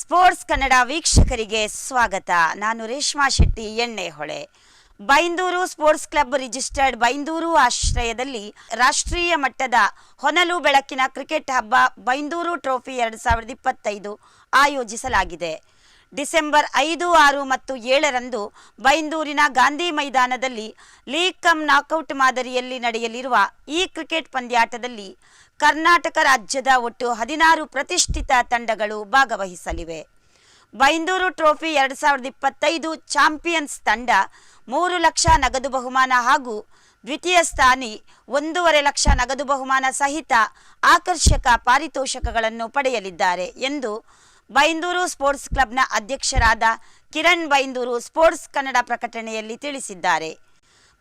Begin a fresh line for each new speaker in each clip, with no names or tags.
Sports Kannada ವೀಕ್ಷಕರಿಗೆ ಸ್ವಾಗತ. ನಾನು Reshma Shetty Ennehole. Byndoor sports club registered Byndoor ಆಶ್ರಯದಲ್ಲಿ ರಾಷ್ಟ್ರೀಯ ಮಟ್ಟದ ಹೊನಲು ಬೆಳಕಿನ ಕ್ರಿಕೆಟ್ ಹಬ್ಬ ಬೈಂದೂರು ಟ್ರೋಫಿ 2025 ಆಯೋಜಿಸಲಾಗಿದೆ. ಡಿಸೆಂಬರ್ 5, 6 ಮತ್ತು 7ರಂದು ಬೈಂದೂರಿನ ಗಾಂಧಿ ಮೈದಾನದಲ್ಲಿ ಲೀಗ್ ಕಮ್ ನಾಕೌಟ್ ಮಾದರಿಯಲ್ಲಿ ನಡೆಯಲಿರುವ ಈ ಕ್ರಿಕೆಟ್ ಪಂದ್ಯಾಟದಲ್ಲಿ ಕರ್ನಾಟಕ ರಾಜ್ಯದ ಒಟ್ಟು 16 ಪ್ರತಿಷ್ಠಿತ ತಂಡಗಳು ಭಾಗವಹಿಸಲಿವೆ. ಬೈಂದೂರು ಟ್ರೋಫಿ 2025 ಚಾಂಪಿಯನ್ಸ್ ತಂಡ 3 ಲಕ್ಷ ನಗದು ಬಹುಮಾನ ಹಾಗೂ ದ್ವಿತೀಯ ಸ್ಥಾನಿ 1.5 ಲಕ್ಷ ನಗದು ಬಹುಮಾನ ಸಹಿತ ಆಕರ್ಷಕ ಪಾರಿತೋಷಕಗಳನ್ನು ಪಡೆಯಲಿದ್ದಾರೆ ಎಂದು ಬೈಂದೂರು ಸ್ಪೋರ್ಟ್ಸ್ ಕ್ಲಬ್ನ ಅಧ್ಯಕ್ಷರಾದ ಕಿರಣ್ ಬೈಂದೂರು ಸ್ಪೋರ್ಟ್ಸ್ ಕನ್ನಡ ಪ್ರಕಟಣೆಯಲ್ಲಿ ತಿಳಿಸಿದ್ದಾರೆ.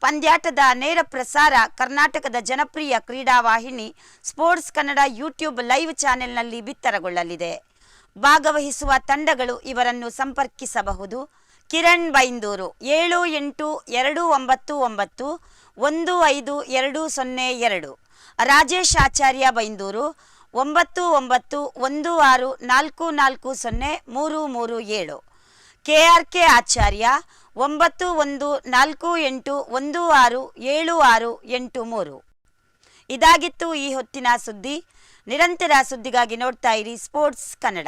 ಪಂದ್ಯಾಟದ ನೇರ ಪ್ರಸಾರ ಕರ್ನಾಟಕದ ಜನಪ್ರಿಯ ಕ್ರೀಡಾ ವಾಹಿನಿ ಸ್ಪೋರ್ಟ್ಸ್ ಕನ್ನಡ ಯೂಟ್ಯೂಬ್ ಲೈವ್ ಚಾನೆಲ್ನಲ್ಲಿ ಬಿತ್ತರಗೊಳ್ಳಲಿದೆ. ಭಾಗವಹಿಸುವ ತಂಡಗಳು ಇವರನ್ನು ಸಂಪರ್ಕಿಸಬಹುದು. ಕಿರಣ್ ಬೈಂದೂರು 7829915202, ರಾಜೇಶ್ ಆಚಾರ್ಯ ಬೈಂದೂರು 9916440337, KRK ಆಚಾರ್ಯ 9148167683. ಇದಾಗಿತ್ತು ಈ ಹೊತ್ತಿನ ಸುದ್ದಿ. ನಿರಂತರ ಸುದ್ದಿಗಾಗಿ ನೋಡ್ತಾ ಇರಿ ಸ್ಪೋರ್ಟ್ಸ್ ಕನ್ನಡ.